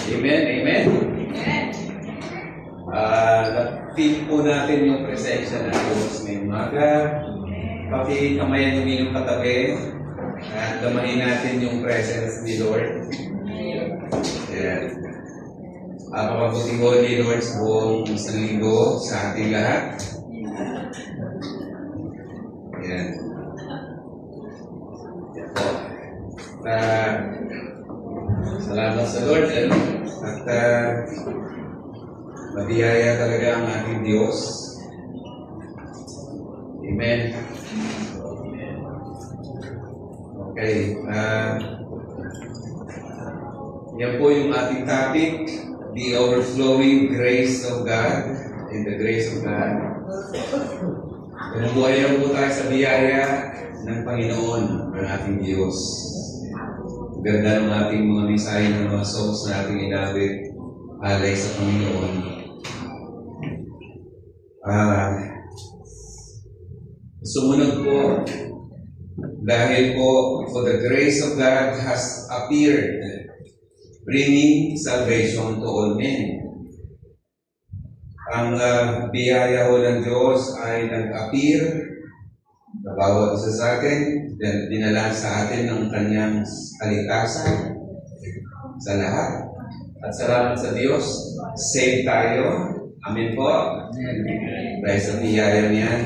Amen, amen. Na-feel po natin yung presensya ng Diyos ngayong umaga. Pakikamayan yung inyong katabi at damahin natin yung presence ni Lord. Ayan. Papabuti ko ni Lord sa buong isang linggo sa ating lahat. Ayan. Salamat sa Lord. At mabiyaya talaga ang ating Diyos. Amen. Okay. Yan po yung ating topic, the overflowing grace of God, in the grace of God. Bumubuhay po tayo sa biyaya ng Panginoon, ng ating Diyos. Ganda ng ating mga mensahe ng mga songs na ating inawit alay sa Panginoon. Sumunod po, dahil po, for the grace of God has appeared, bringing salvation to all men. Ang biyaya ho ng Diyos ay nag-appear na bawat isa sa atin, dinala sa atin ng kanyang kaligtasan sa lahat. At salamat sa Diyos, save tayo. Amen po. Dahil sa biyaya niyan.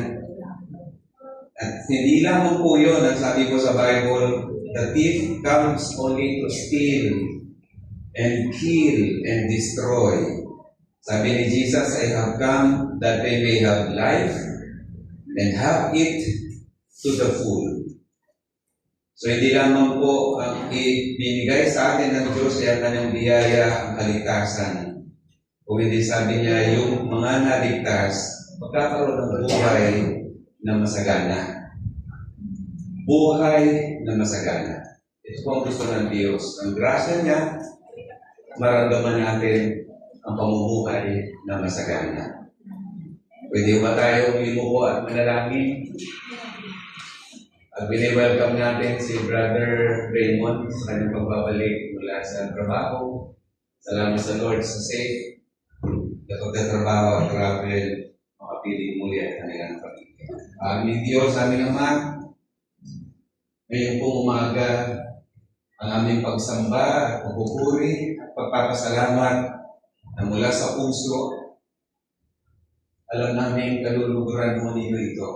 At hindi lamang po yun, ang sabi ko sa Bible, the thief comes only to steal and kill and destroy. Sabi ni Jesus, I have come that they may have life and have it to the full. So hindi lamang po ang ibinigay sa atin ng Diyos ay ang kanyang biyaya, ang kaligtasan. Kung hindi sabi niya, yung mga naligtas, magkakaroon ng buhay na masagana. Buhay na masagana. Ito po ang gusto ng Diyos. Ang grasya niya, maramdaman natin ang pamumuhay na masagana. Pwede ba tayo umimuko at manalangin? At bini-welcome natin si Brother Raymond sa kanyang pagbabalik mula sa trabaho. Salamat sa Lord sa safe. Kapag trabaho at travel, makapiling muli at kanilang pamilya. Aming Diyos, aming Ama, ngayon pong umaga, ang aming pagsamba, pagpupuri, at pagpapasalamat na mula sa puso, alam namin kaluluguran mo nito ito.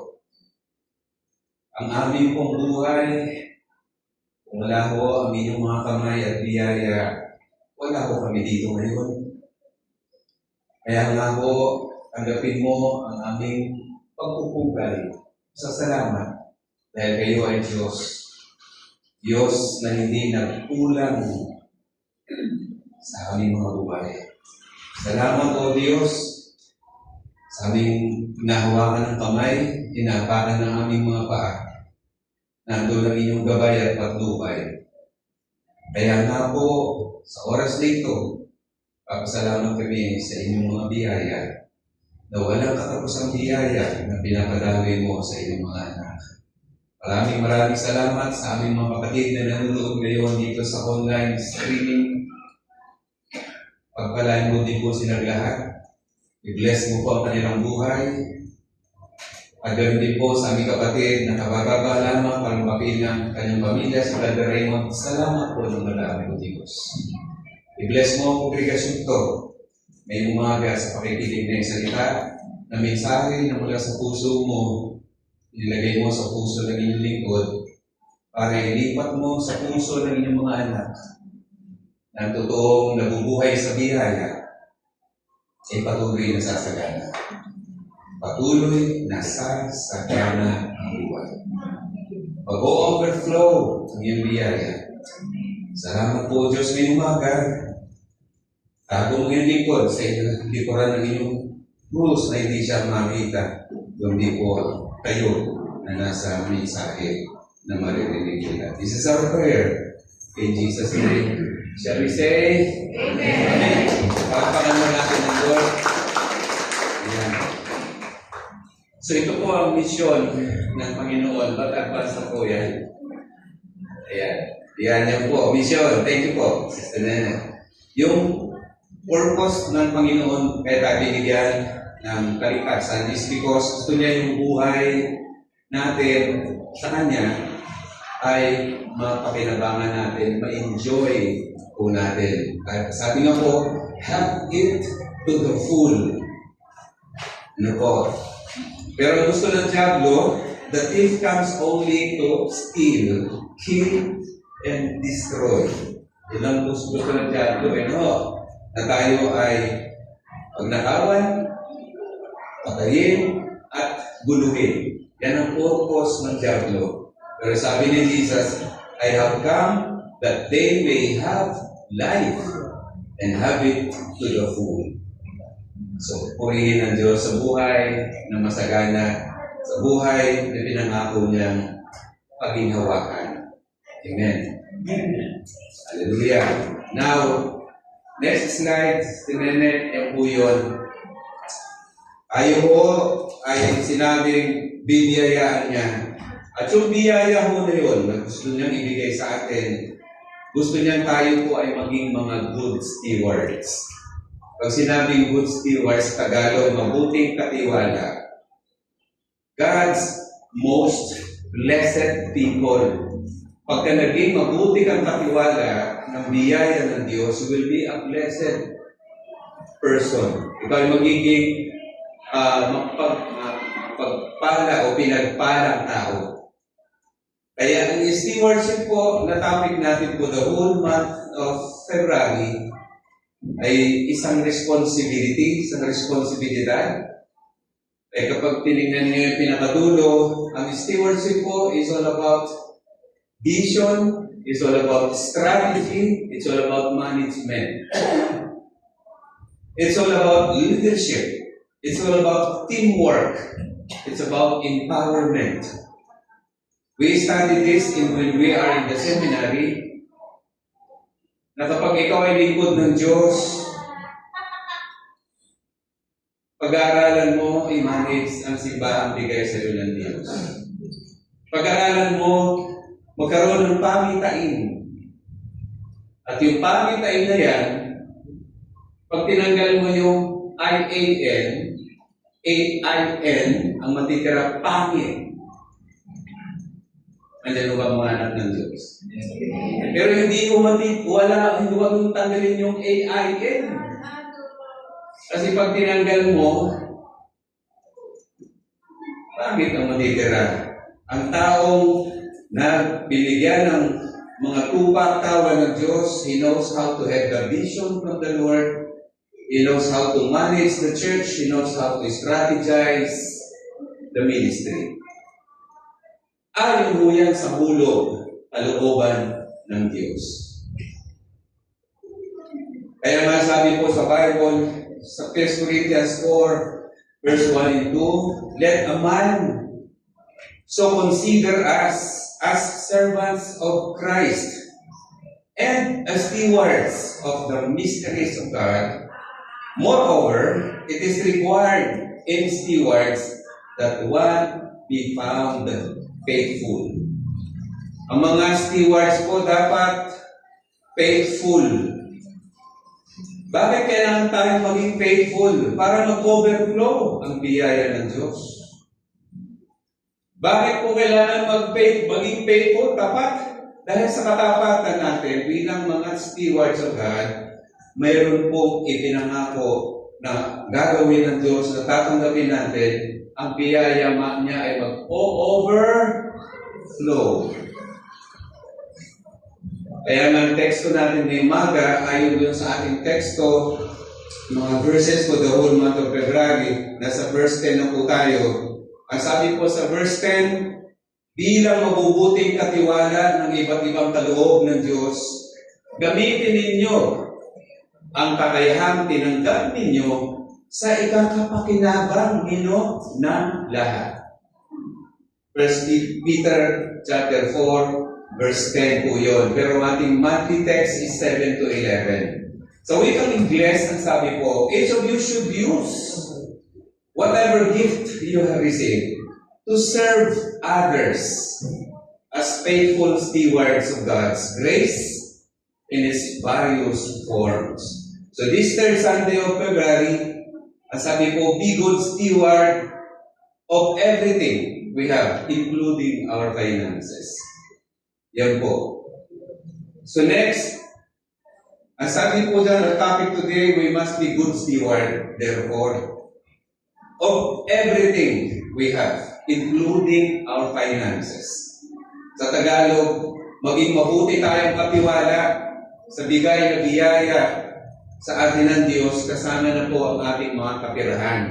Ang aming pong buhay, kung wala ho ang inyong mga kamay at biyaya, wala ho kami dito ngayon. Kaya nga ho, tanggapin mo ang aming pagpupugay sa salamat dahil kayo ay Diyos. Diyos na hindi nagkulang sa aming mga buhay. Salamat o Diyos sa aming nahawakan ng kamay, inapakan ng aming mga paa. Nandun ang inyong gabay at patnubay. Kaya nga po, sa oras dito, papasalamat kami sa inyong mga biyaya na walang katapusang biyaya na pinapadaloy mo sa inyong mga anak. Maraming salamat sa aming mga kapatid na nanonood ngayon dito sa online streaming. Pagpalain mo din po silang lahat. I-bless mo po ang kanilang buhay. At ganoon din po sa aming kapatid na kabababa lamang para mapilang kanyang pamilya sa Brother Raymond. Salamat po ng marami po Diyos. I-bless mo ang publikasyon ito. May umaga sa pakikinig na salita na mensahe na mula sa puso mo, ilagay mo sa puso ng inyong lingkod para ilipat mo sa puso ng inyong mga anak na totoong nabubuhay sa biyaya ay patuloy na sasagana. Patuloy na sasagana ang buhay. Mag-o-overflow ang iyong biyaya. Salamat po Diyos ngayong umaga. Tago mo yung lingkod sa likuran ng inyong rules na hindi siya makita. Kundi po kayo na nasa mensahe na maririnig nila. This is our prayer. In Jesus' name, shall we say? Amen. Pagpakan mo natin ng Lord. Ayan. So ito po ang misyon ng Panginoon. Pag-advance na po yan. Ayan. Yan po. Misyon. Thank you po, Sister Nene. Yung purpose ng Panginoon kaya tayo binigyan ng kaligtasan is because gusto niya yung buhay natin sa Kanya ay mapakinabangan natin, ma-enjoy po natin. At sabi nga po, have it to the full. Ano po? Pero gusto ng diablo, the thief comes only to steal, kill, and destroy. Ilang gusto ng diablo, na tayo ay pagnakawan, patayin, at guluhin. Yan ang purpose ng diablo. Pero sabi ni Jesus, I have come that they may have life and have it to the full. So, purihin ng Diyos sa buhay na masagana, sa buhay na pinangako niyang paginghawakan. Amen. Hallelujah. Now, next slide, sinenet yung po yun. Ayaw po ay sinabing bibiyayaan niya. At yung biyaya ho na yun, na gusto niyang ibigay sa atin, gusto niyang tayo po ay maging mga good stewards. Pag sinabing good stewards, Tagalog, mabuting katiwala. God's most blessed people. Pagka naging mabuti kang katiwala ng biyaya ng Diyos, you will be a blessed person. Ikaw ay magiging pagpala o pinagpalang tao. Kaya ang stewardship po na topic natin po the whole month of February ay isang responsibility, isang responsibilidad. Ay kapag tinignan niyo yung pinakadulo, ang stewardship po is all about vision, it's all about strategy, it's all about management. It's all about leadership. It's all about teamwork. It's about empowerment. We study this when we are in the seminary, na kapag ikaw ay lingkod ng Diyos, pag-aaralan mo, i-manage ang simbahang bigay sa iyo ng Diyos. Pag-aaralan mo, magkaroon ng pamitain. At yung pamitain na yan, pag tinanggal mo yung IAN, AIN, ang matitira pangit. Andiyan ba mga anak ng Diyos? Pero hindi ko hindi ko tanggalin yung AIN. Kasi pag tinanggal mo, pangit ang matitira. Ang taong na binigyan ng mga tupak tawa ng Diyos, he knows how to have the vision from the Lord. He knows how to manage the church. He knows how to strategize the ministry. Ayon ho yan sa hulog, kalooban ng Diyos. Kaya nga sabi po sa Bible, sa 1 Corinthians 4, verse 1 and 2, let a man so consider us as servants of Christ and as stewards of the mysteries of God. Moreover, it is required in stewards that one be found faithful. Ang mga stewards po dapat faithful. Bakit kailangan tayo maging faithful? Para mag-overflow ang biyaya ng Diyos. Bakit po kailangan maging faithful? Tapat. Dahil sa katapatan natin bilang mga stewards of God, mayroon pong ipinangako na gagawin ng Diyos na tatanggapin natin, ang biyaya niya ay mag-overflow. Kaya ang teksto natin ngayong umaga, ayon dun sa ating teksto, mga verses for the whole month of February, nasa verse 10 na po tayo. Ang sabi po sa verse 10, bilang mabubuting katiwala ng iba't ibang kaloob ng Diyos, gamitin ninyo ang kakayahang tinanggap ninyo sa ikakapakinabang nino ng lahat. 1 Peter chapter 4, verse 10 po yun. Pero ating monthly text is 7 to 11. Sa wikang Ingles, ang sabi po, each of you should use whatever gift you have received to serve others as faithful stewards of God's grace in its various forms. So this third Sunday of February, ang sabi po, be good steward of everything we have, including our finances. Yan po. So next, ang sabi po dyan, the topic today, we must be good steward, therefore, of everything we have, including our finances. Sa Tagalog, maging mabuti tayong katiwala sa bigay na biyaya sa atin ng Diyos, kasama na po ang ating mga kapirahan.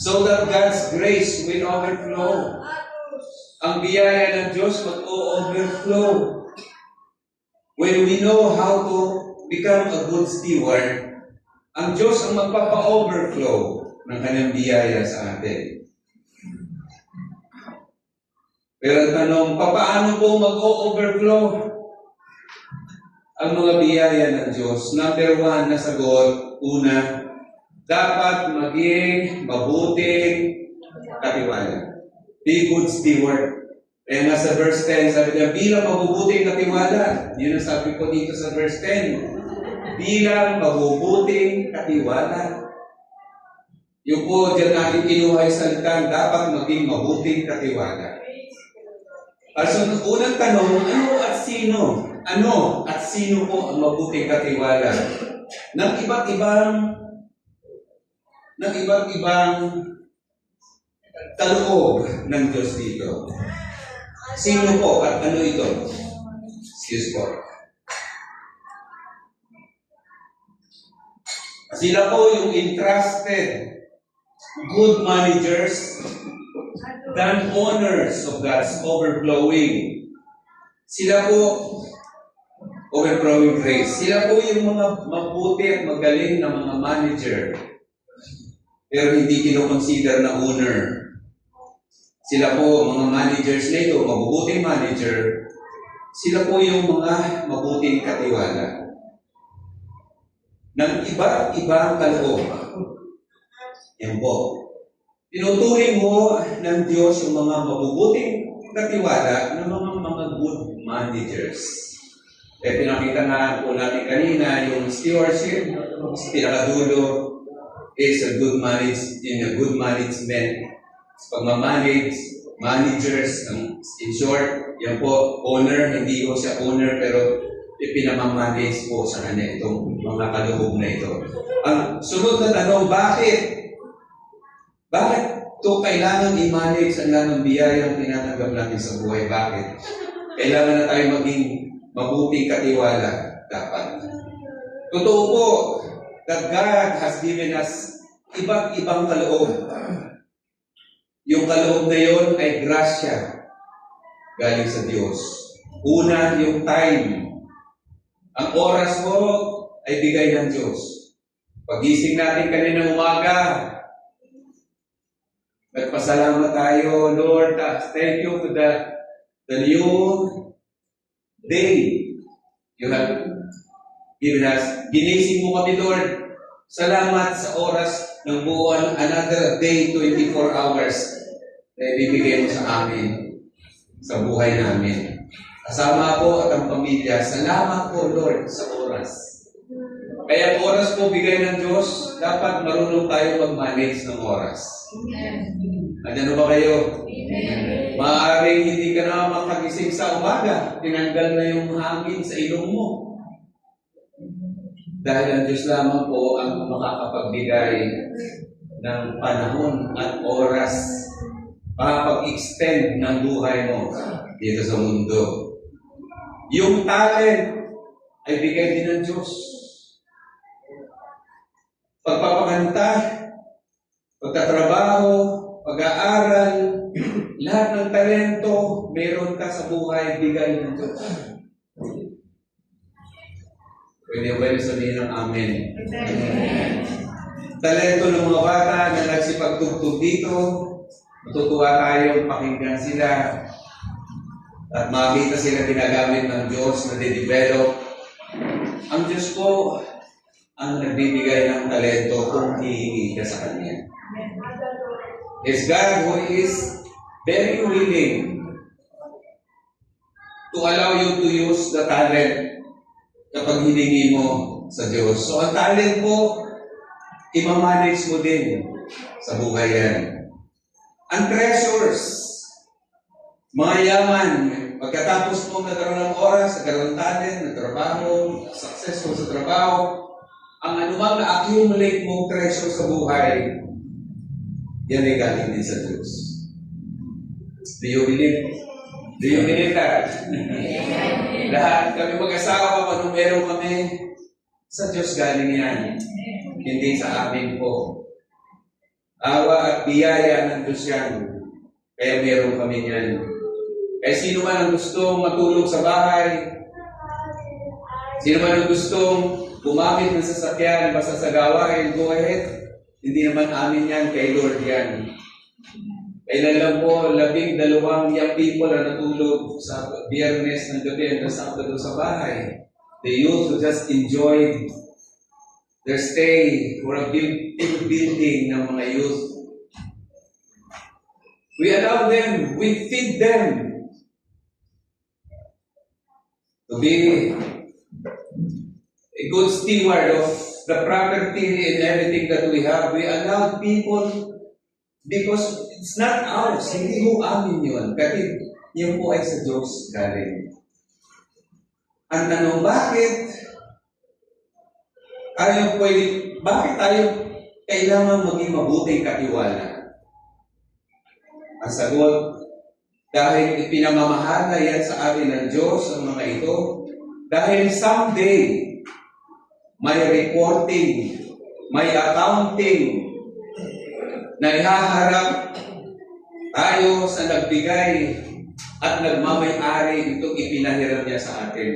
So that God's grace will overflow. Ang biyaya ng Diyos mag-o-overflow. When we know how to become a good steward, ang Diyos ang magpapa-overflow ng kanyang biyaya sa atin. Pero ang tanong, paano po mag-o-overflow ang mga biyaya ng Diyos? Number one na sagot, una, dapat maging mabuting katiwala. Be good steward. Kaya nga sa verse 10, sabi niya, bilang mabubuting katiwala. Yun ang sabi ko dito sa verse 10. Bilang mabubuting katiwala. Yung po, dyan natin kinuha yung salitan, dapat maging mabuting katiwala. So, unang tanong, ano at sino? Ano at sino po ang mabuting katiwala? Ng iba't ibang kaloob ng Diyos dito. Sino po at ano ito? Excuse po. Sila po yung entrusted good managers than owners of God's overflowing. Sila po overflowing grace. Sila po yung mga mabuti at magaling na mga manager. Pero hindi kinoconsider na owner. Sila po, mga managers na ito, mabubuting manager, sila po yung mga mabuting katiwala. Ng iba't ibang kaloob. Yan po. Tinuturing mo ng Diyos yung mga mabubuting katiwala ng mga good managers. Kaya pinakita nga po natin kanina, yung stewardship, sa pinakadulo, is a good management. Pagmamanage, managers, in short, yan po, owner, hindi ko siya owner, pero ipinamamanage po sa kanya itong mga kaloob na ito. Ang sunod na tanong, bakit? Bakit ito kailangan i-manage ang lahat ng biyayang tinatanggap natin sa buhay? Bakit? Kailangan na tayo maging mabuting katiwala dapat. Totoo po, that God has given us iba't ibang kaloob. Yung kaloob na yon ay grasya galing sa Diyos. Una, yung time. Ang oras mo ay bigay ng Diyos. Pagising natin kaninang umaga, nagpasalamat tayo, Lord, thank you for the new day you have given us. Ginising mo kami, Lord. Salamat sa oras ng buwan, another day, 24 hours na ibibigay mo sa amin, sa buhay namin. Kasama ko at ang pamilya, salamat po, Lord, sa oras. Kaya ang oras po bigay ng Diyos, dapat marunong tayo mag-manage ng oras. Ano ba kayo? Maaaring hindi ka na makagising sa umaga, tinanggal na yung hangin sa ilong mo. Dahil ang Diyos lamang po ang makakapagbigay ng panahon at oras para pag-extend ng buhay mo dito sa mundo. Yung talent ay bigay din ng Diyos. Pagpapakanta, pagtatrabaho, pag-aaral, lahat ng talento meron ka sa buhay, bigay ng Diyos. Pwede ba yung sabihin ng amen? Amen. Talento ng mga bata na nagsipagtugtog dito, matutuwa tayong pakinggan sila at makita sila ginagamit ng Diyos na de-develop. Ang Diyos po ang nagbibigay ng talento kung hihingi ka sa Kanya. It's God who is very willing to allow you to use the talent kapag hiningi mo sa Diyos. So, ang talent po, imamanage mo din sa buhay yan. Ang treasures, mga yaman, pagkatapos mo nagkaroon ng oras, nagkaroon ng talent, nagtrabaho, successful sa trabaho, ang anumang na-accumulate mong treasure sa buhay, yan ay galing din sa Diyos. Do you believe? Do you believe that? Lahat kami mag-asawa, kung meron kami, sa Diyos galing yan. Hindi sa amin po. Awa at biyaya ng Diyos yan. Kaya meron kami yan. Kaya sino man ang gustong matulog sa bahay, sino man ang gustong gumamit ng sasakyan, basta sa gawain, go ahead. Hindi naman amin yan, kay Lord yan. Kailan lang po, 12 young people na natulog sa Biyernes ng gabi hanggang Sabado sa bahay. The youth who just enjoyed their stay for a big building ng mga youth. We allow them, we feed them to be a good steward of the property and everything that we have. We allow people because it's not ours. Hindi mo amin yun. Kasi yun po ay sa Diyos galing. Ang tanong, bakit tayo kailangan maging mabuting katiwala? Ang sagot, dahil ipinamamahala yan sa atin ng Diyos ang mga ito, dahil someday, may reporting, may accounting, na ihaharap tayo sa nagbigay at nagmamay-ari itong ipinahiram niya sa atin.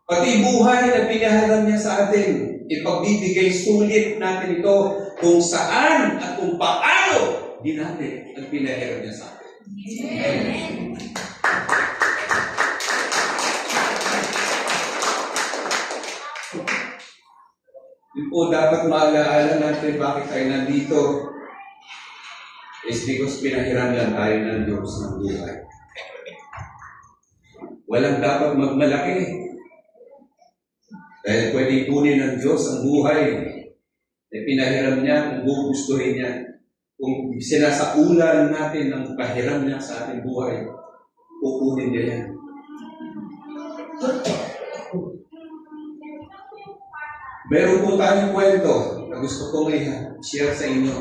Pati buhay na pinahiram niya sa atin, ipagbibigay sulit natin ito kung saan at kung paano ginamit ang pinahiram niya sa atin. Amen. Yun po dapat maalaala natin bakit tayo nandito is because pinahiram lang tayo ng Diyos ng buhay. Walang dapat magmalaki. Dahil pwedeng kunin ng Diyos ang buhay na pinahiram niya kung gugustuhin niya. Kung sinasaulan natin ng pahiram niya sa ating buhay, kukunin niya yan. Meron po tayong kwento na gusto kong i-share sa inyo.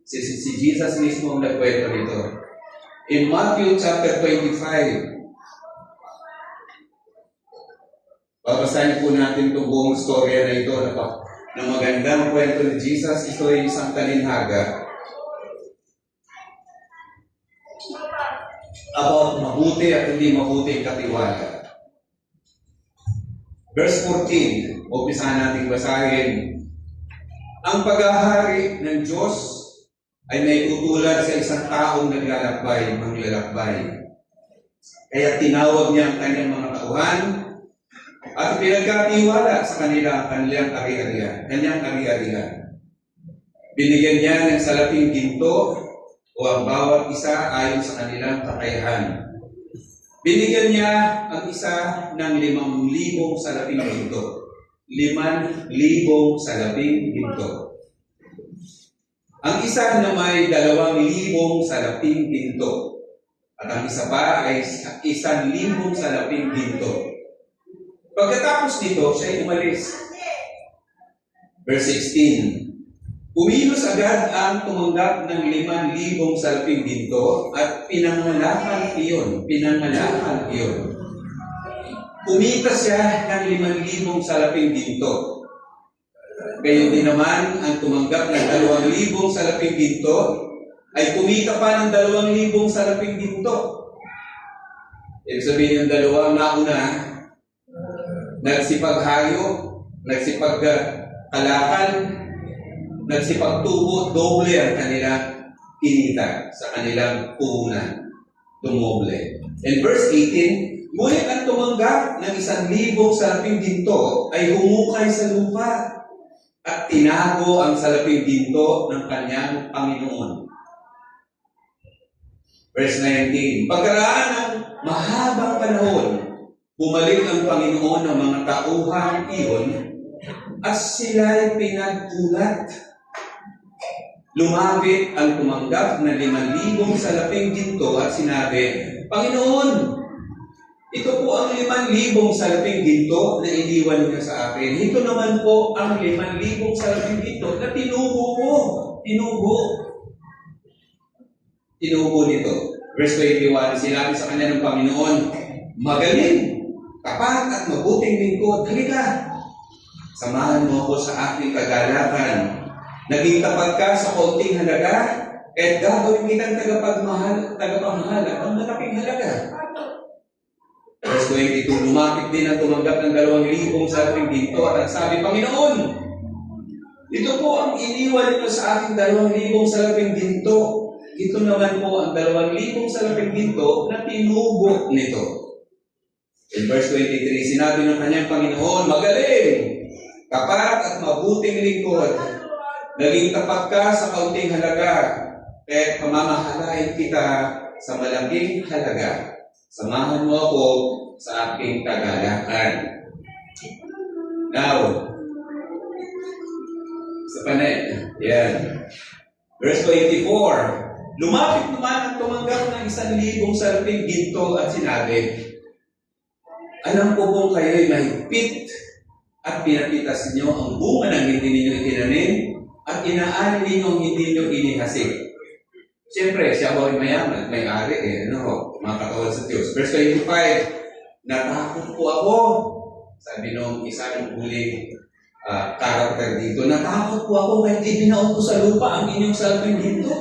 Si Jesus mismo ang nagkwento nito. In Matthew chapter 25, babasahin po natin itong buong storya na ito na magandang kwento ni Jesus. Ito ay isang talinhaga about mabuti at hindi mabuti katiwala. Verse 14, umpisahan natin basahin. Ang paghahari ng Diyos ay may tutulad sa isang taong naglalakbay, manglalakbay. Kaya tinawag niya ang kanyang mga tauhan at pinagkatiwala sa kanyang ari-arian. Binigyan niya ng salaping ginto o ang bawat isa ayon sa kanilang kakayahan. Binigyan niya ang isa ng 5,000 salaping ginto. 5,000 salaping ginto. Ang isa na may 2,000 salaping ginto. At ang isa pa ay 1,000 salaping ginto. Pagkatapos nito, siya ay umalis. Verse 16. Kumilos agad ang tumanggap ng 5,000 salaping ginto at pinangalakan iyon. Kumita siya ng 5,000 salaping ginto. Gayon din naman ang tumanggap ng 2,000 salaping ginto ay kumita pa ng 2,000 salaping ginto. Ibig sabihin yung dalawa nauna, nagsipaghayo, nagsipagkalakan, nagsipagtubo, doble ang kanilang kinita sa kanilang puhunan. Dumoble. In verse 18, ngunit ang tumanggap ng 1,000 salaping ginto ay humukay sa lupa at tinago ang salaping ginto ng kanyang Panginoon. Verse 19, pagkaraan ng mahabang panahon, Bumalik ang Panginoon ng mga tauhan iyon at sila'y pinagkulat. Lumapit ang tumanggap na 5,000 salaping ginto at sinabi, Panginoon, ito po ang 5,000 salaping ginto na iniwan niyo sa akin. Ito naman po ang 5,000 salaping ginto na tinubo ko. Tinubo nito. Verse 21, sinabi sa kanya ng Panginoon, magaling, tapat at mabuting lingkod. Halika, samahan mo ako sa aking kagalakan. Naging tapat ka sa konting halaga, at gagawin kitang tagapamahala ang malaking halaga. Verse 22, lumapit din ang tumanggap ng 2,000 salaping ginto at nagsabi, Panginoon, ito po ang iniwan nito sa aking 2,000 salaping ginto. Ito naman po ang 2,000 salaping ginto na tinubo nito. In verse 23, sinabi ng kanyang Panginoon, magaling, tapat at mabuting lingkod. Naging tapat ka sa kaunting halaga, at pamamahalain kita sa malaking halaga. Samahan mo ako sa aking kagalakan. Now, sa panay, yan. Verse 24, lumapit naman ang tumanggap ng 1,000 salaping ginto at sinabi, alam ko kung kayo'y mahigpit at pinapitas ninyo ang bunga ng hindi ninyo itinanim at inaani ninyo ang hindi ninyo inihasik. Siyempre, siya ho ay mayaman, may-ari mga katawan sa Diyos. Verse 25, natakot po ako. Sabi nung isang huling karakter dito, natakot po ako kahit ibinaon ko sa lupa ang inyong salaping ginto.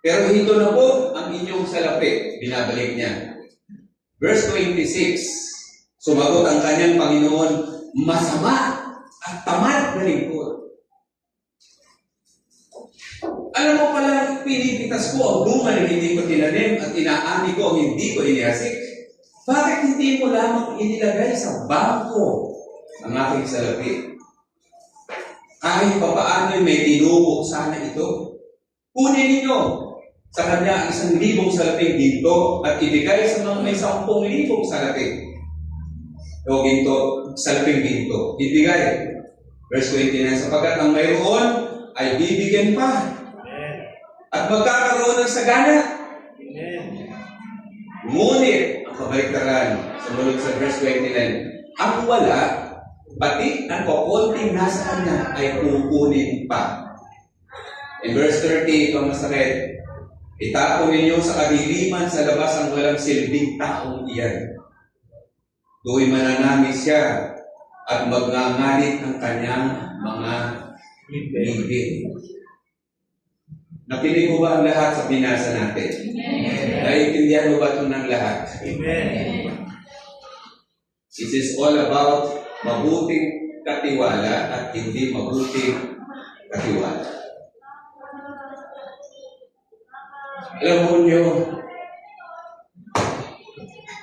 Pero ito na po ang inyong salapi, binabalik niya. Verse 26, sumagot ang kanyang Panginoon, masama at tamad na lingkod. Alam mo pala, pinipitas ko ang bunga na hindi ko tinanim at inaani ko ang hindi ko inihasik. Bakit hindi mo lamang inilagay sa bangko ang aking salapi? Kahit papaano may tinubo sana ito. Kunin ninyo sa kanya ang 1,000 salaping ginto at ibigay sa mga may 10,000 salapi. O ginto, salaping ginto. Ibigay. Verse 29, sapagat ang mayroon ay bibigyan pa. At magkakaroon ng sagana. Ngunit, ang kabaliktaran, sumunod sa verse 29, ang wala, pati ang kukunting nasa kanya ay kukunin pa. In verse 30, ito ang masakit, itapon ninyo sa kadiliman sa labas ang walang silbing taong iyan. Do'y mananamis siya at magngangalit ang kanyang mga bibig. Nakinig mo ba ang lahat sa binasa natin? Naiintindihan mo ba ito ng lahat? Amen. This is all about mabuting katiwala at hindi mabuting katiwala. Alam mo nyo,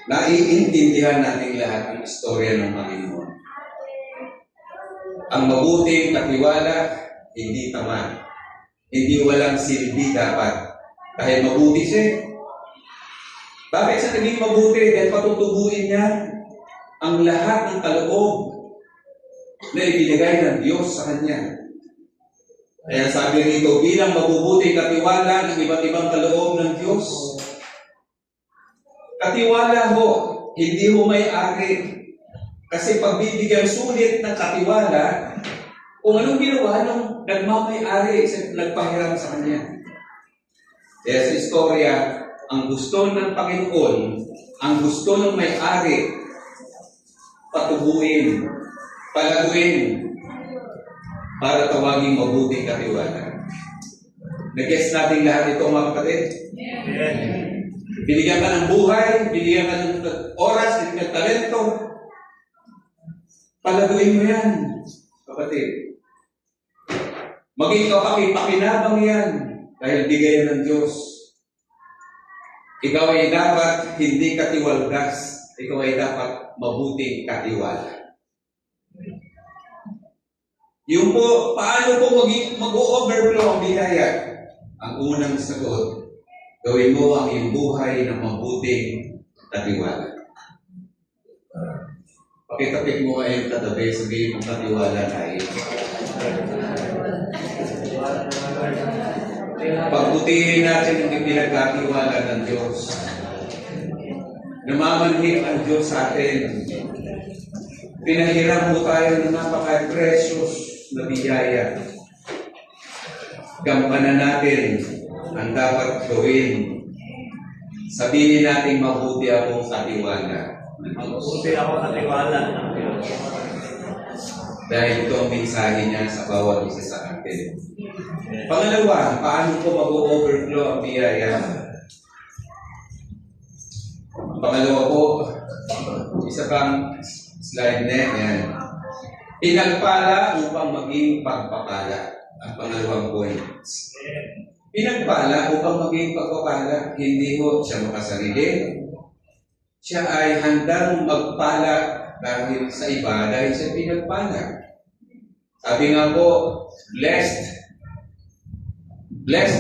naiintindihan natin lahat ang istorya ng Panginoon. Ang mabuting katiwala, hindi tamad. Hindi walang silbi dapat. Dahil mabuti siya. Bakit siya naging mabuti? Dahil patutubuin niya ang lahat ng kaloob na ibinigay ng Diyos sa kanya. Kaya sabi rito, bilang mabubuting katiwala ng iba't ibang kaloob ng Diyos. Katiwala ho, hindi ho may-ari. Kasi pagbibigyan sulit ng katiwala, kung anong ginawa nung nagmamay-ari, nagpahiram sa kanya. Kaya sa istorya, ang gusto ng Panginoon, ang gusto ng may-ari, patubuin, palaguin, para tawaging mabuting katiwala. Nag-guess natin lahat ito, mga kapatid? Yeah. Binigyan ka ng buhay, binigyan ka ng oras, binigyan ng talento. Palaguin mo yan, kapatid. Maging kapakipakinabang yan dahil bigay ng Diyos. Ikaw ay dapat hindi katiwaldas. Ikaw ay dapat mabuting katiwala. Yung po, paano po mag-o-overflow ang biyaya? Ang unang sagot, gawin mo ang iyong buhay ng mabuting katiwala. Pakitapik mo kayong katabi, sabihin mong katiwala tayo. Pagbutihin natin yung pinagkatiwala ng Diyos. Namamanhik ang Diyos sa atin. Pinahiram mo tayo ng napaka-precious na biyaya. Gampanan natin ang dapat gawin. Sabihin natin mabuti akong katiwala. Mabuti ako katiwala ng Diyos. Dahil ito ang mensahe niya sa bawat isa sa atin. Pangalawa, paano ko mag-overflow ang biyaya? Pangalawa po, isa pang slide na yan. Pinagpala upang maging pagpapala. Ang pangalawang point. Pinagpala upang maging pagpapala. Hindi ho siya makasarili. Siya ay handang magpala dahil sa iba, dahil siya pinagpala. Sabi nga po, blessed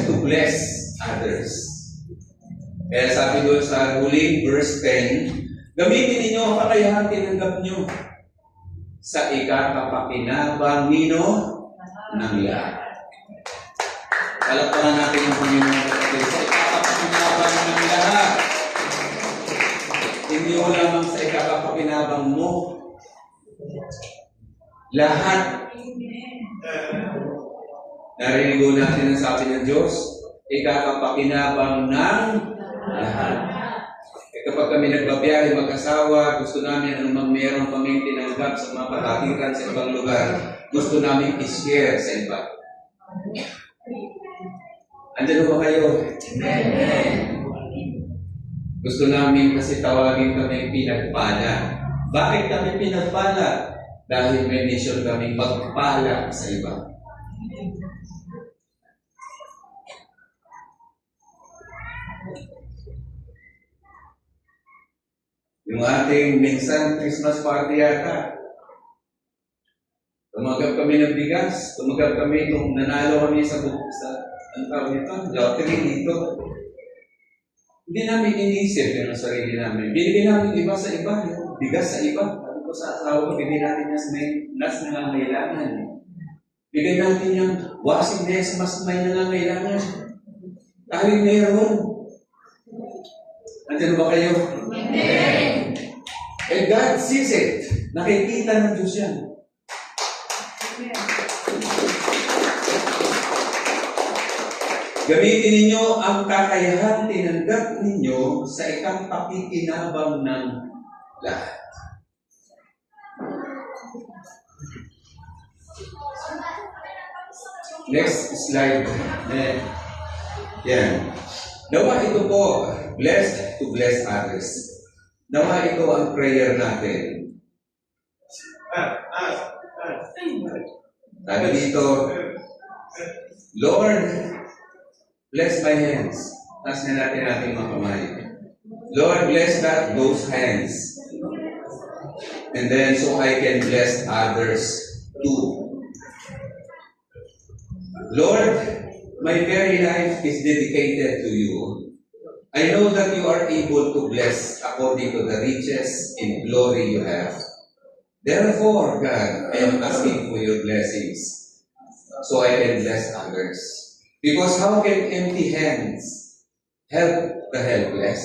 to bless others. Kaya sabi doon sa huling verse 10, gamitin ninyo ang kakayahan tinanggap nyo sa ikakapakinabang nino ng lahat. Palakpakan natin ang Panginoon kapatid sa ikakapakinabang ng lahat. Hindi mo lamang sa ikakapakinabang mo. Lahat. Narinig ko natin ang sabi ng Diyos, ikakapakinabang ng lahat. Kapag kami nagbabiyahe mag-asawa, gusto namin anumang meron kaming tinanggap sa mga pagkatiran sa ibang lugar, gusto namin i-share sa iba. Andiyan ba kayo? Gusto namin kasi tawagin kami pinagpala. Bakit kami pinagpala? Dahil may mission kami magpala sa iba. Yung ating minsan Christmas party yata. Tumanggap kami ng bigas. Tumanggap kami nung nanalo kami sa ang tawag nito, lottery dito. Hindi namin inisip yung sarili namin. Binigyan namin iba sa iba. Yung bigas sa iba. Sabi ko sa asawa ko, bigyan natin yung mas nangangailangan. Bigyan natin yung washing desk mas may nangangailangan. Dahil mayroon. Andiyan ba kayo? Amen. And God sees it. Nakikita ng Diyos yan. Gamitin ninyo ang kakayahan tinanggap ninyo sa ikang pakikinabang ng lahat. Next slide. Yan. Nawa ito po, blessed to bless others. Nawa ito ang prayer natin. Sabi dito, Lord, bless my hands. Taas na natin ating mga kamay. Lord, bless those hands. And then, so I can bless others too. Lord, my very life is dedicated to you. I know that you are able to bless according to the riches in glory you have. Therefore, God, I am asking for your blessings so I can bless others. Because how can empty hands help the helpless?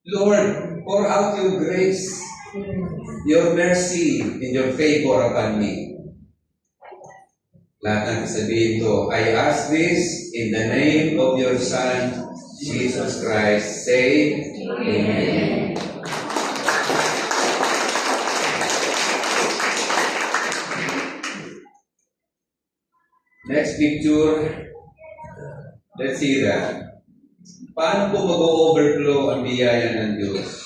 Lord, pour out your grace, your mercy, and your favor upon me. Lahat natin sabihin to, I ask this in the name of your Son, Jesus Christ. Say, Amen. Next picture. Let's see that. Paano po mag-overflow ang biyaya ng Diyos?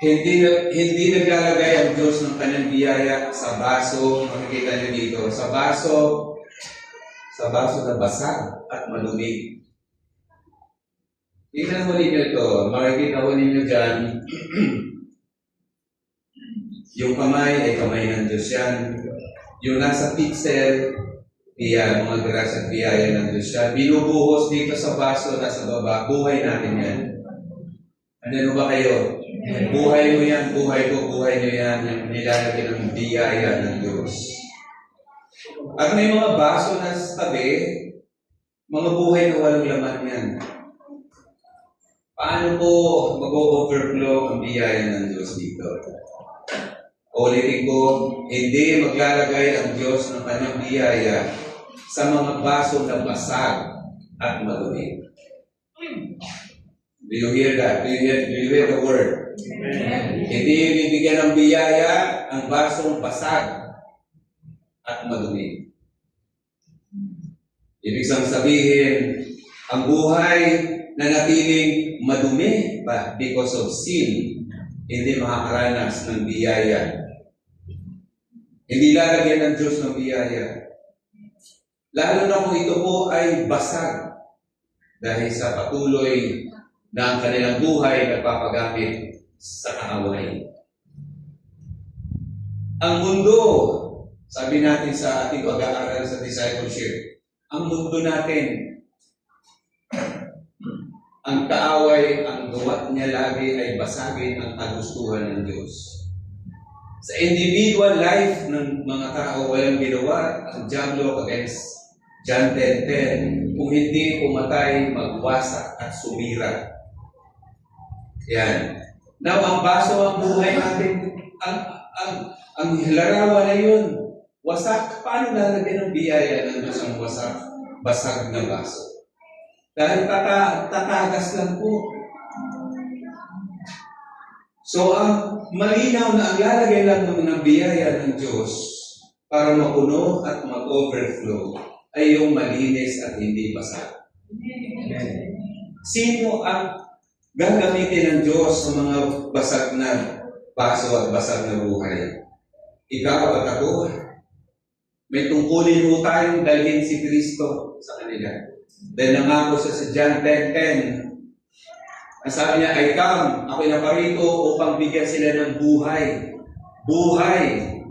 Hindi naglalagay ang Diyos ng kanyang biyaya sa baso, makikita niyo dito, sa baso na basag at malumi. Tingnan mo ninyo ito, makikita ko ninyo dyan, yung kamay ay kamay ng Diyos yan. Yung nasa pixel, mga grasya at biyaya ng Diyos yan. Binubuhos dito sa baso, nasa baba, buhay natin yan. Ano ba kayo? Buhay mo yan, buhay ko, buhay nyo yan, yung nilalagyan ng biyaya ng Diyos. At may mga baso na sa tabi, mga buhay na walang laman yan. Paano po mag-overflow ang biyaya ng Diyos dito? Ulitin ko, hindi maglalagay ang Diyos ng kanyang biyaya sa mga baso na basag at madumi. Do you hear that? Do you hear the word? Hindi bibigyan ng biyaya ang basong basag at madumi. Ibig sabihin, ang buhay na natiling madumi ba because of sin, hindi makakaranas ng biyaya. Hindi lalagyan ng Diyos ng biyaya. Lalo na kung ito po ay basag dahil sa patuloy na ang kanilang buhay nagpapagamit sa kaaway. Ang mundo, sabi natin sa ating pag-aaral sa discipleship, ang mundo natin, ang kaaway, ang gawa niya lagi ay basagin ang kagustuhan ng Diyos. Sa individual life ng mga tao, walang ginawa ang diablo against John 10:10, kung hindi pumatay, magwasak at sumira. Yan. Now, ang baso ang buhay natin, ang larawan na yun, wasak. Paano lalagyan ng biyaya ng Diyos ang wasak, basag na baso? Dahil tatagas lang po. So, ang malinaw na ang lalagay lang ng biyaya ng Diyos para mapuno at mag-overflow ay yung malinis at hindi basag. Sino ang gagamitin ng Diyos sa mga basag na baso at basag na buhay? Ikaw at ako. May tungkulin mo tayong dalhin si Kristo sa kanila. Dahil nangako siya sa John 10:10. Ang sabi niya, I come, ako'y naparito upang bigyan sila ng buhay. Buhay.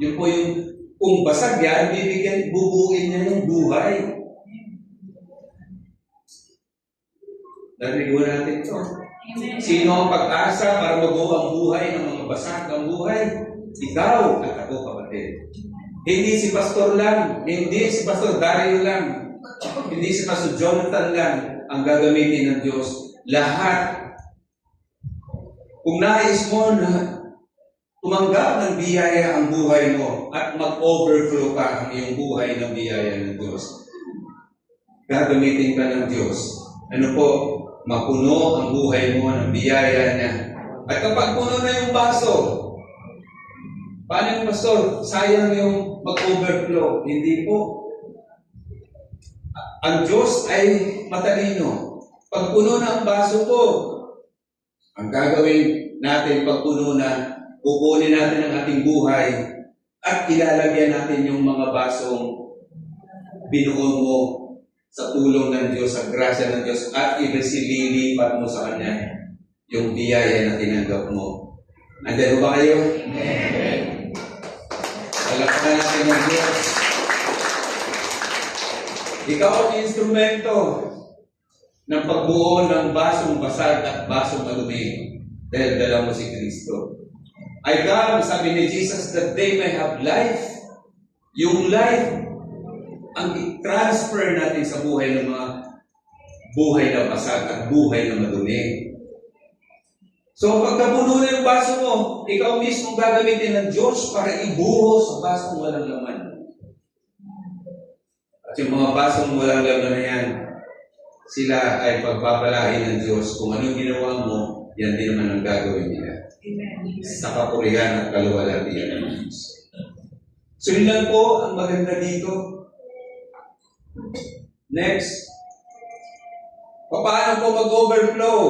Yun po yung, kung basag yan, bubuin niya ng buhay. Narinig mo natin ito. Sino ang pag-asa para mabuo ang buhay ng mga basag ng buhay? Ikaw at ako, kapatid. Hindi si Pastor lang, hindi si Pastor Dario lang, hindi si Pastor Jonathan lang ang gagamitin ng Diyos. Lahat. Kung nais mo na tumanggap ng biyaya ang buhay mo at mag-overflow pa ang iyong buhay ng biyaya ng Diyos, gagamitin ka ng Diyos. Ano po? Mapuno ang buhay mo ng biyaya niya. At kapag puno na yung baso, paano yung pastor? Sayang yung mag-overflow. Hindi po. Ang Diyos ay matalino. Pag puno na ang baso ko, ang gagawin natin pag puno na, kukunin natin ang ating buhay at ilalagyan natin yung mga basong binuo mo sa tulong ng Diyos, sa grasya ng Diyos, at ibasililipat mo sa Kanya yung biyaya na tinanggap mo. Nandiyan ba kayo? Amen. Palakpakan natin ng Diyos. Ikaw ang instrumento ng pagbuo ng basong basag at basong madumi dahil dala mo si Kristo. I come, sabi ni Jesus, that they may have life. Yung life, ang i-transfer natin sa buhay ng mga buhay na basag at buhay na madumi. So, pagkapuno na yung baso mo, ikaw mismo gagamitin ng Diyos para ibuhos sa basong walang laman. At yung mga basong walang laman na yan, sila ay pagpapalain ng Diyos. Kung anong ginawa mo, yan din naman ang gagawin nila. Amen. Sa kapurihan at kaluwalhatian ng Diyos. So, yun lang po ang maganda dito. Next. Paano po mag-overflow?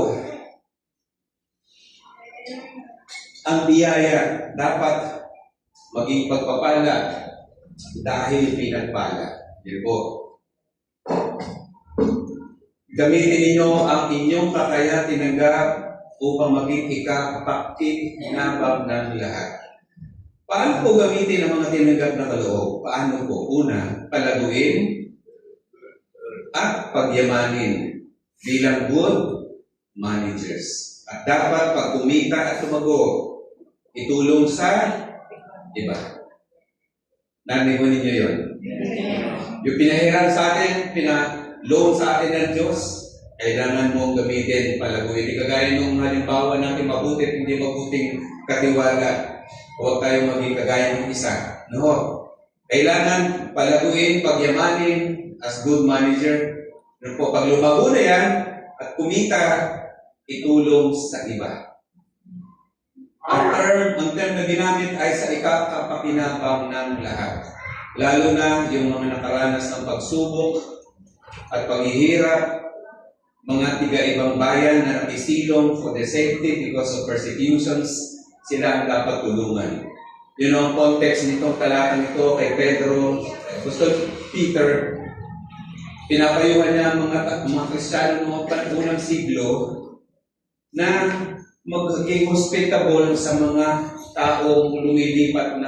Ang biyaya dapat maging pagpapala dahil pinagpala. Yun po. Gamitin ninyo ang inyong kakaya tinanggap upang maging ikapakinabang ng lahat. Paano po gamitin ang mga tinanggap na kaloob? Paano po? Una, palaguin at pagyamanin bilang good managers. At dapat pag kumita at tumago, itulong sa iba. Narinig mo ninyo yun? Yung pinahiram sa atin, pina-loan sa atin ng Diyos, kailangan mong gamitin, palaguin. Hindi kagaya nung halimbawa natin mabuti, hindi mabuting katiwala. Huwag tayo maging kagaya ng isa. No. Kailangan palaguin, pagyamanin as good manager. Pag lumago na yan at kumita, itulong sa iba. Ang term na ginamit ay sa ikakapakinabang ng lahat. Lalo na yung mga nakaranas ng pagsubok at paghihirap, mga tiga-ibang bayan na nakisilong for the safety because of persecutions, sila ang dapat tulungan. Yun ang context nitong talatang ito kay Pedro, Apostol Peter. Pinapayuhan niya ang mga Kristiyano noong unang siglo na magiging hospitable sa mga taong lumilipat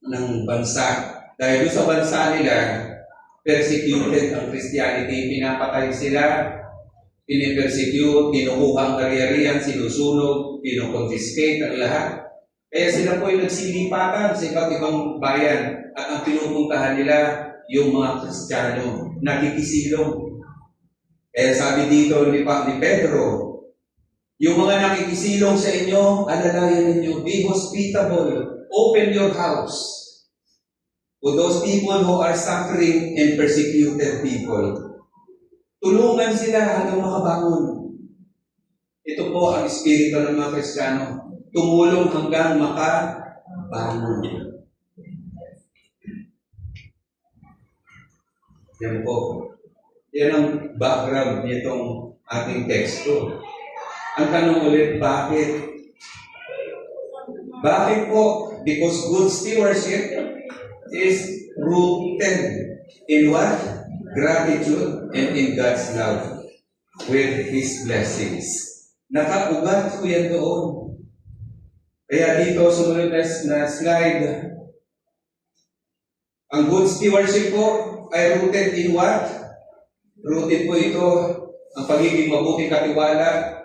ng bansa. Dahil doon sa bansa nila, persecuted ang Christianity, pinapatay sila, pinipersecute, kinukuha ang karyarihan, sinusunog, kinoconfiscate ang lahat. Kaya sila po ay nagsilipatan sa iba't ibang bayan at ang pinupuntahan nila yung mga Kristiyano, nakikisilong. Kaya sabi dito ni Pedro, yung mga nakikisilong sa inyo, alalayan ninyo, be hospitable, open your house to those people who are suffering and persecuted people. Tulungan sila hanggang makabangon. Ito po ang espiritu ng mga Kristiyano. Tumulong hanggang makabangon. Yan po. Yan ang background nitong ating teksto. Ang tanong ulit, bakit? Bakit po? Because good stewardship is rooted in what? Gratitude and in God's love with His blessings. Nakaugat po yan doon. Kaya dito, sumunod na slide. Ang good stewardship po ay rooted in what? Rooted po ito, ang pagiging mabuting katiwala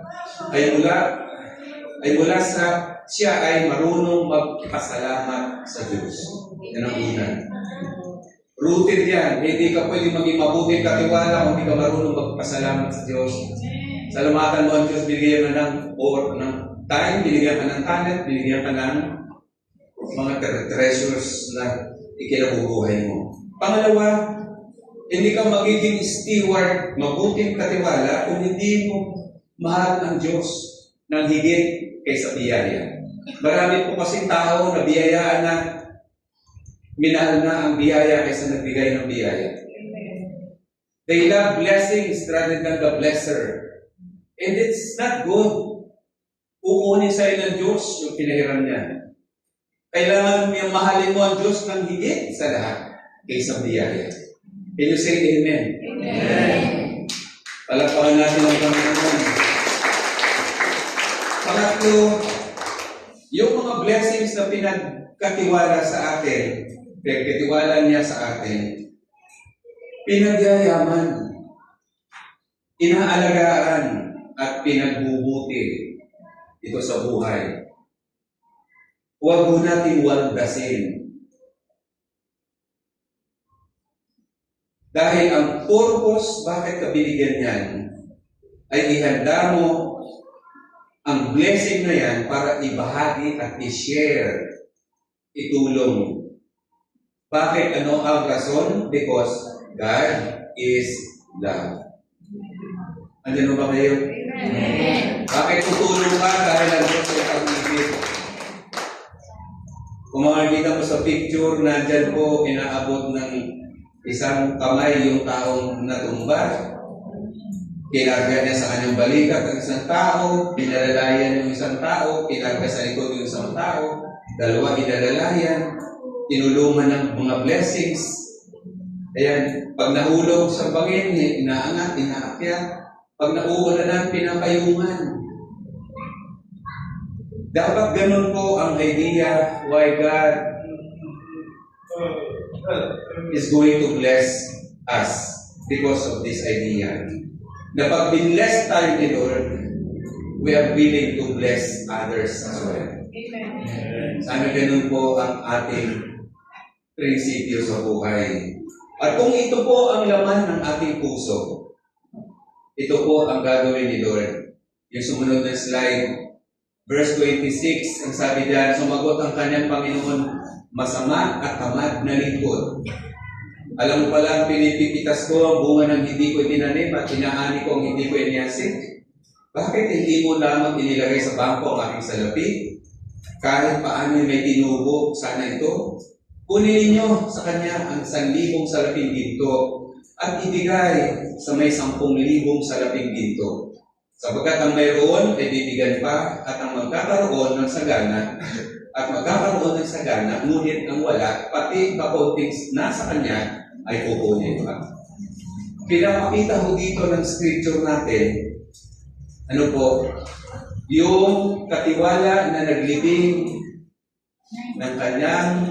ay mula sa siya ay marunong magpasalamat sa Diyos. Yan ang una. Rooted yan. Hindi ka pwede maging mabuting katiwala kung hindi ka marunong magpasalamat sa Diyos. Salamatan mo ang Diyos, binigyan ka ng time, binigyan ka ng talent, binigyan ka ng mga treasures na ikinabubuhay mo. Pangalawa, hindi ka magiging steward, mabuting katiwala kung hindi mo mahal ang Diyos ng higit kaysa biyaya. Marami po kasing tao na biyayaan na minahal na ang biyaya kaysa nagbigay ng biyaya. They love blessings rather than the blesser. And it's not good. Kukunin sa'yo ng Diyos yung pinahiram niya. Kailangan mo yung mahalin mo ang Diyos ng higit sa lahat kaysa biyaya. Can you say amen? Amen. Palakpakan natin ang Panginoon. Pangatlo, yung mga blessings na pinagkatiwala sa atin, pinagkatiwala niya sa atin, pinagyayaman, inaalagaan, at pinagbubuti ito sa buhay. Huwag mo natin waldasin. Dahil ang purpose, bakit ka binigyan yan, ay ihanda mo ang blessing na yan para ibahagi at i-share, itulong. Bakit? Ano ang rason? Because God is love. Andiyan mo ba kayo? Amen. Bakit tutulong ka? Dahil ang Diyos ay pag-ibig. Kung makikita mo sa picture, nandyan po inaabot ng isang kamay yung taong natumba. Kinarga niya sa kanyang balikat ang isang tao, pinalalayan yung isang tao, kinarga sa likod yung isang tao, dalawa inalalayan, tinulungan ng mga blessings. Ayan, pag nahulog sa bangin, inaangat, inaakyat. Pag nauulanan, pinapayungan. Dapat ganun po ang idea why God is going to bless us because of this idea. Na pag binless tayo ni Lord, we are willing to bless others as well. Sana ganun po ang ating prinsipyo sa buhay. At kung ito po ang laman ng ating puso, ito po ang gagawin ni Lord. Yung sumunod na slide, verse 26, ang sabi diyan, sumagot ang kanyang Panginoon, masama at tamad na lingkod. Alam mo pala, pinipipitas ko ang bunga ng hindi ko itinanim at inaani ko ang hindi ko iniasik. Bakit hindi mo lamang inilagay sa bangko ang aking salapi? Kahit paano may tinubo, sana ito. Kunin ninyo sa kanya ang 1,000 salaping ginto at ibigay sa may 10,000 salaping ginto. Sapagkat ang mayroon ay bibigyan pa at ang magkakaroon ng sagana at magkakaroon ng sagana, ngunit ang wala, pati kakunting nasa kanya ay kukunin pa. Pinapakita ho dito ng scripture natin, ano po, yung katiwala na naglibing ng kanyang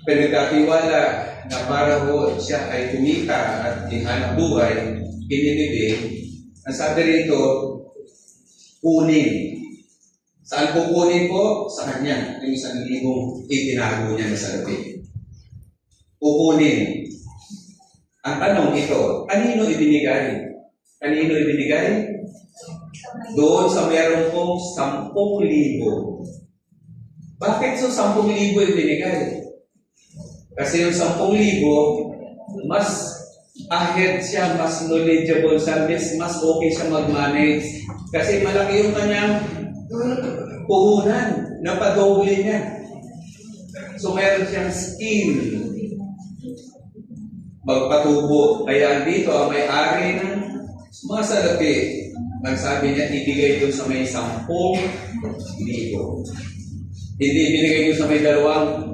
pinagkatiwala na para ho siya ay kumita at ihanap buhay, binibigay, ang sabi rito, kunin. Saan kukunin po? Sa kanya. Yung 1,000 itinago niya na salapi. Kukunin. Ang tanong ito, kanino ibinigay? Kanino ibinigay? Doon sa meron pong 10,000. Bakit so 10,000 ibinigay? Kasi yung 10,000, mas ahead siya, mas knowledgeable siya, mas okay siya mag-manage. Kasi malaki yung kanyang puhunan, napadoble niya. So meron siyang skill magpatubo. Kaya dito, ang may-ari ng mga salapi, nagsabi niya, ibigay doon sa may 10,000. Hindi ibinigay doon sa may 20,000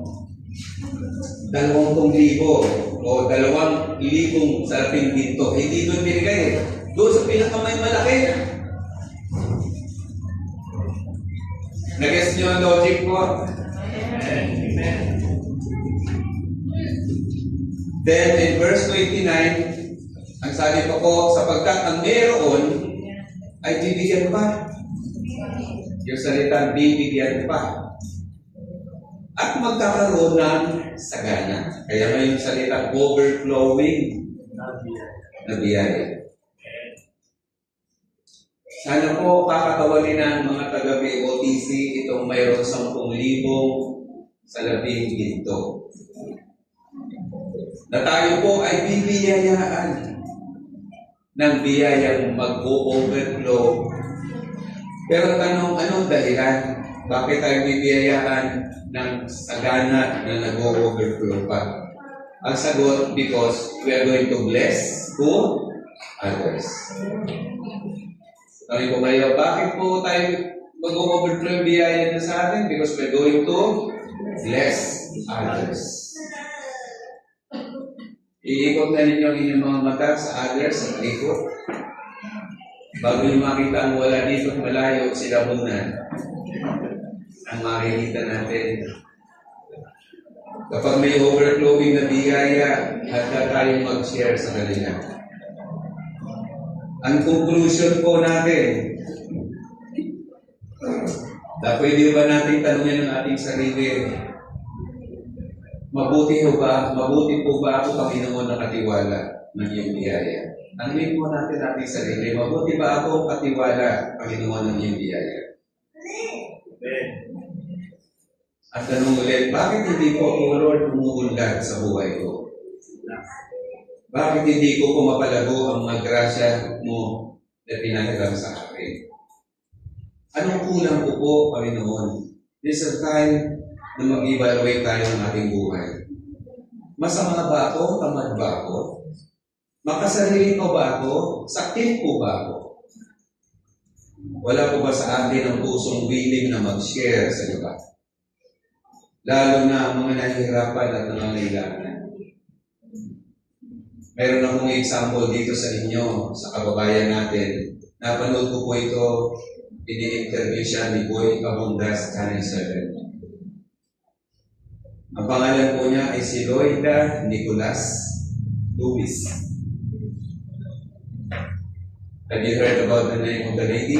o 2,000 salaping ginto. Hindi doon binigay. Doon sa pinakamay malaki. Nag-guess nyo ang logic ko? Amen. Then in verse 29, ang sabi pa po, sapagkat ang meron ay bibigyan pa. Yung salitang bibigyan pa. At magkakaroon ng sagana. Kaya may yung salitang overflowing na biyaya. Sana po kakatawanin ng mga taga-BOTC itong mayroon 10,000 salaping ginto. Na tayo po ay bibiyayaan ng biyayang mag-o-overflow. Pero tanong, anong dahilan? Bakit tayo bibiyayaan ng sagana na nag-o-overflow pa? Ang sagot, because we are going to bless who? Others. Sabi ko kayo, bakit po tayo mag-o-overflow yung biyaya na sa atin? Because we're going to bless others. Iikot na ninyo ang inyong mga mata sa others at ikot. Bago nyo makita ang wala dito at malayo, sila muna ang makikita natin. Kapag may overflowing na biyaya, handa tayong mag-share sa kanila. Ang conclusion po natin, pwede ba natin tanungin ang ating sarili, mabuti po ba ako, Panginoon, na katiwala ng iyong biyaya? Tanungin po natin ating sarili, mabuti ba ako katiwala, Panginoon, ng iyong biyaya? At tanong ulit, bakit hindi po ako, Lord, umuunlad sa buhay ko? Bakit hindi ko pumapalago ang mga grasya mo na pinanagang sa akin? Anong kulang ko po, Panginoon? This is a time na mag-evaluate tayo ng ating buhay. Masama ba ako? Tamad ba ako? Makasarili pa ba ako? Sakit po ba ako? Wala po ba sa atin ang pusong willing na mag-share sa iba? Lalo na ang mga nahihirapan at nangangailangan. Meron akong example dito sa inyo, sa kababayan natin. Napanood ko po ito, ini-interview siya ni Boy Abundas, Channel 7. Ang pangalan po niya ay si Loida Nicolas Lewis. Have you heard about the name of the lady?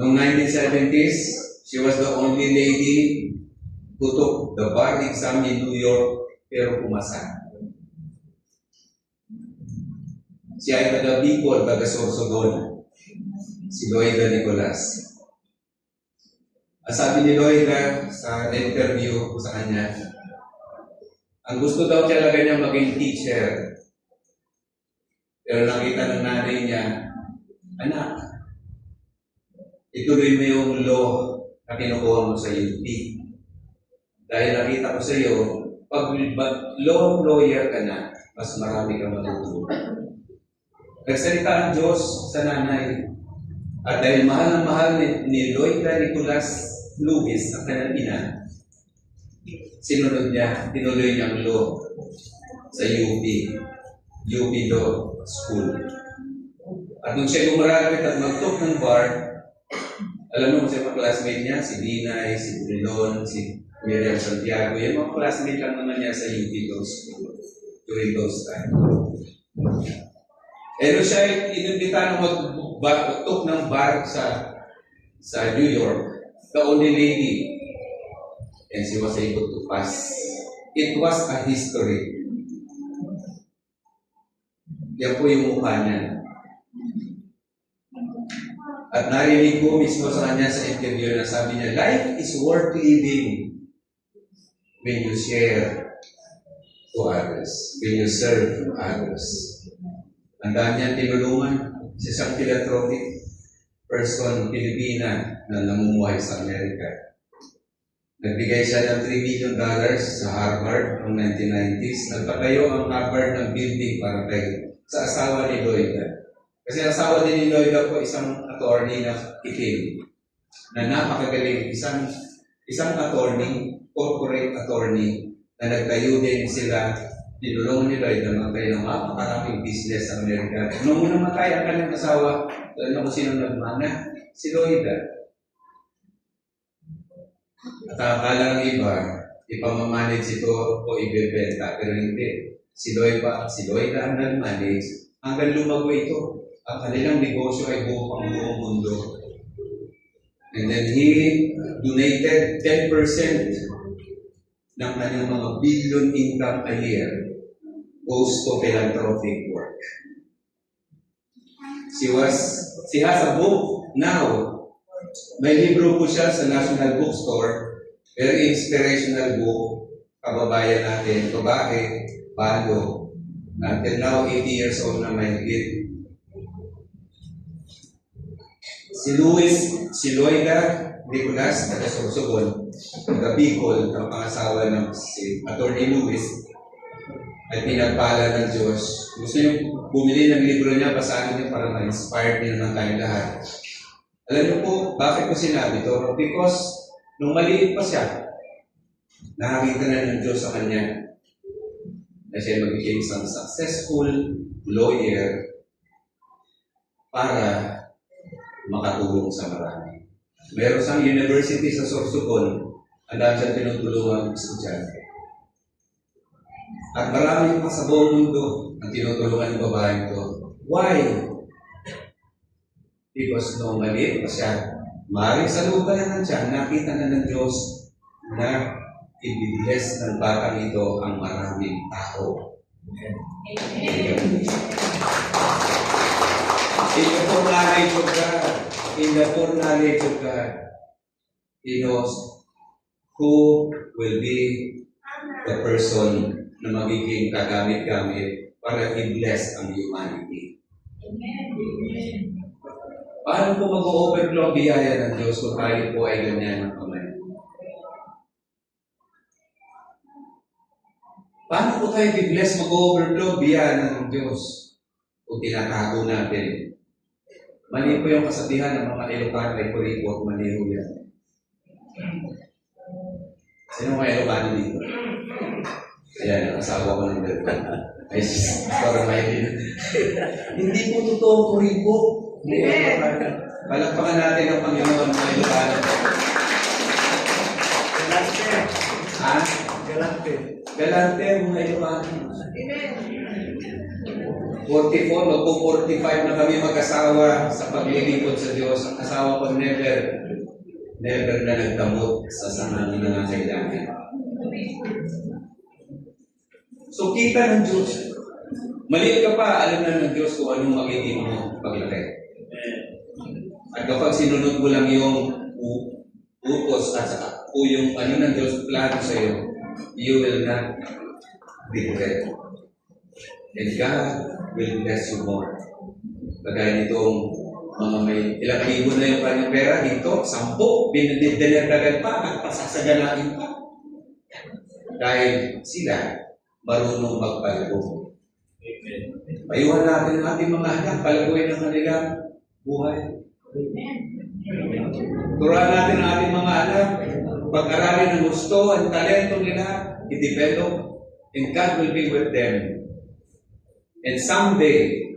Noong 1970s, she was the only lady who took the bar exam in New York pero pumasa. Siya ay taga Bicol, taga Sorsogon. Si Loida Nicolas. Ang sabi ni Loida sa interview sa kanya, ang gusto daw talaga niya maging teacher. Pero nakita ng nanay niya, anak, ituloy mo yung law na kinukuha mo sa UP. Dahil nakita ko sa iyo, pag law lawyer ka na, mas marami kang matutulungan. Nagsalita ang Diyos sa nanay. At dahil mahal na mahal ni Loida Nicolas Lewis, ang kanyang ina, sinunod niya, tinuloy niya ang law sa UP Law School. At nung siya gumraduate at mag-took ng bar, alam mo kung siya mga classmate niya, si Dinay, si Brilon, si Miriam Santiago, yung mga classmate lang naman niya sa UP Law School during those time. Pero siya ay inimbita na mag-took ng bar sa New York, the only lady, and she was able to pass. It was a history. Yan po yung mukha niya. At narinig ko mismo sa kanya sa interview na sabi niya, life is worth living when you share to others, when you serve others. Ang dami niyang tinulungan sa isang philanthropic person, Pilipina, na namumuhay sa Amerika. Nagbigay siya ng $3 million sa Harvard noong 1990s. Nagpatayo ang Harvard ng building para sa asawa ni Loida. Kasi ang asawa din ni Loida po isang attorney na itim, na napakagaling. Isang attorney, corporate attorney, na nagtayo din sila. Tinulungan ni Loida magtayo ng mapakaraming business sa Amerika. Nung unang matay ang kanyang asawa, alam mo sino nagmana? Si Loida. At akala ng iba, ipamamanage ito o ibebenta, pero hindi. Si Loida ang nag-manage hanggang lumago ito. Ang kanilang negosyo ay buong mundo. And then he donated 10% ng kanyang mga billion income a year goes to philanthropic work. She has a book now. May libro po siya sa National Bookstore. Very inspirational book. Kababayan natin, babae, Palo. Until now, 80 years old na may higit. Si Loida Nicolas, taga Sorsogon, taga Bicol, ang pangasawa ng si Atty. Lewis, ay pinagpala ng Diyos. Gusto niyo bumili ng libro niya, basahin niyo para ma-inspire niyo naman tayo lahat. Alam niyo po, bakit ko sinabi ito? Because nung maliit pa siya, nakakita na ng Diyos sa kanya na siya magiging isang successful lawyer para makatulong sa marami. Meron siyang university sa Sorsogon, ang dami siyang tinutulungan ng estudyante. At marami pa sa buong mundo ang tinutulungan ng babaeng ito. Why? Because nung maliit pa siya, maaaring sa loob pa na ng tiyan, nakita na ng Diyos na i-bless ng batang ito ang maraming tao. Amen. In the full knowledge of God, He knows who will be the person na magiging kagamit-gamit para i-bless ang humanity. Amen. Paano po mag-overflow ang biyaya ng Diyos kung tayo po ay ganyan ng kamay? Paano po tayo i-bless mag-overflow biyaya ng Diyos kung tinatago natin? Mali po yung kasabihan ng mga Ilocano ay kuripot, mali po yan. Sino mga Ilocano dito? Ayan, asawa ko ng dalawa. Ay, parang may hindi po totoo kuripot. Palakpakan natin ang Panginoon mga Ilocano. Galante. Ha? Galante. Galante mga Ilocano. 44, magpo-45 na kami mag-asawa sa paglilingkod sa Diyos. Ang asawa ko never na nagdamot sa sanang nangangailangan. So kita ng Diyos. Maliit ka pa, alam na ng Diyos kung anong magiging mo paglaki. At kapag sinunod mo lang yung utos at saka yung ano ng Diyos plano sa iyo, you will not regret. And God will bless you more. Kagaya nitong mga may ilang libo na yung kanyang pera, dito, 10, binidagdag pa at pasasagalain pa. Dahil sila marunong magpalago. Payuhan natin ang ating mga anak, palaguin ang kanilang buhay. Turuan natin ang ating mga anak, pag-aralin ang gusto, ang talento nila, i-develop, and God will be with them. And someday,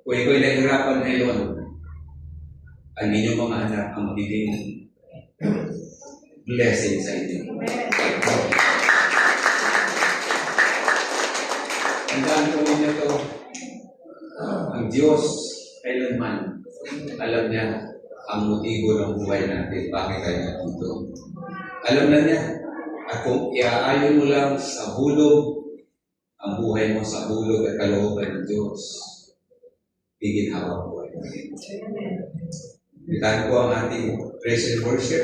kung ikaw nahihirapan ngayon, ang inyong mga anak ang magiging blessing sa inyo. Tandaan ko ninyo ito, ang Diyos kailanman alam niya ang motibo ng buhay natin, bakit tayo nandito. Alam na niya, at kung iaayon mo lang sa hulog, ang buhay mo sa hulog at kalooban ng Diyos, iginhawa buhay natin. Itan ko ang ating praise and worship.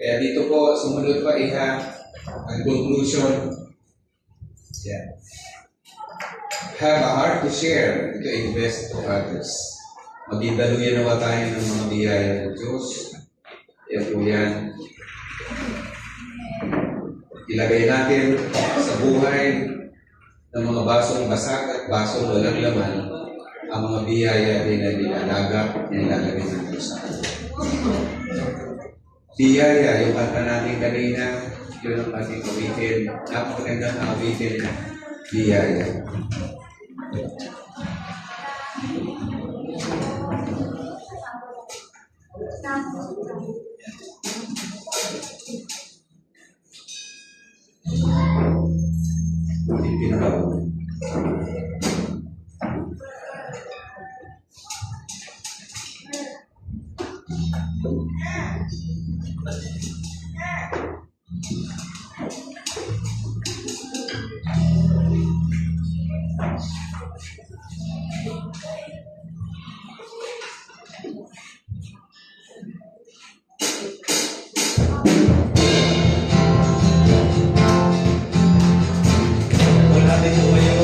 Kaya dito po, sumunod pa ang conclusion. Yeah. Have a heart to share, to invest to others. Maging daluyan nawa tayo ng mga biyaya ng Diyos. Yan po yan. Ilagay natin sa buhay ng mga basong basag at basong walang laman ang mga biyaya din na nilalagap, nilalagay ng Diyos sa atin. Biyaya, yung kanta natin kanina, yun ang ating awitin. Napakagandang awitin, biyaya. Pinaraw. Wala din po kayo.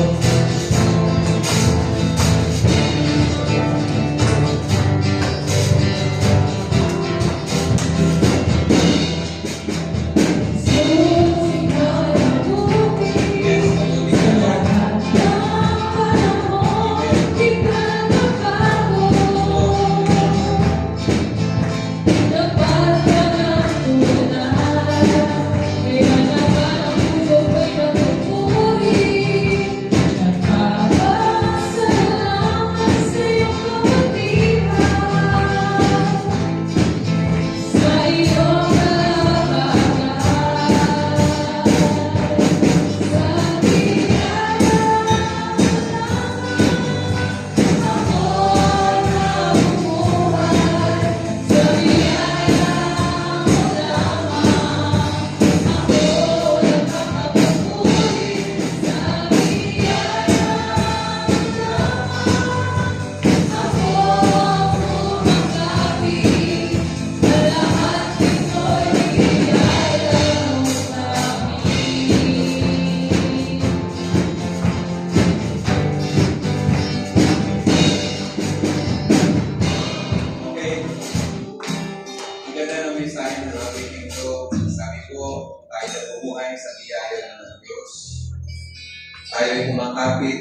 Tayo ay kumakapit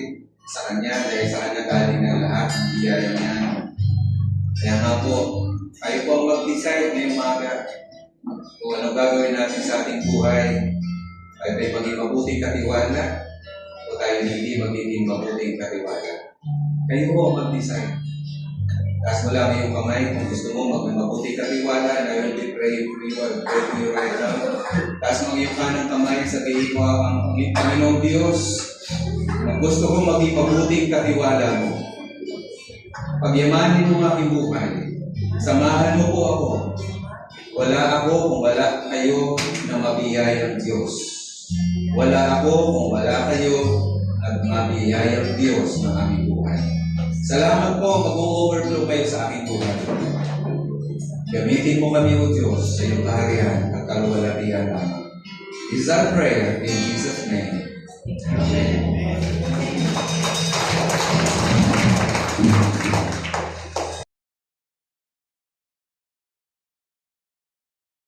sa Kanya dahil sa Kanya galing ang lahat ng biyaya niya. Kaya nga po, tayo po ang mag-decide ngayong umaga kung ano gagawin natin sa ating buhay. Tayo ay maging mabuting katiwala o tayo hindi magiging mabuting katiwala. Kayo po ang mag-decide. Taas mo lang yung kamay kung gusto mo maging mabuting katiwala, and I will be praying for you and pray for you right now. Taas mo yung kanang kamay, sabihin mo ang Panginoong Diyos, At gusto kong maging mabuting katiwala mo. Pagyamanin mo ang aking buhay. Samahan mo po ako. Wala ako kung wala kayo na mabiyayang Diyos. Wala ako kung wala kayo at mabiyayang Diyos ng aming buhay. Salamat po, mag-overflow kayo sa aking buhay. Gamitin mo kami, O Diyos, sa iyong kaharian at kaluwalhatian lamang. Is that prayer in Jesus' name? Amen.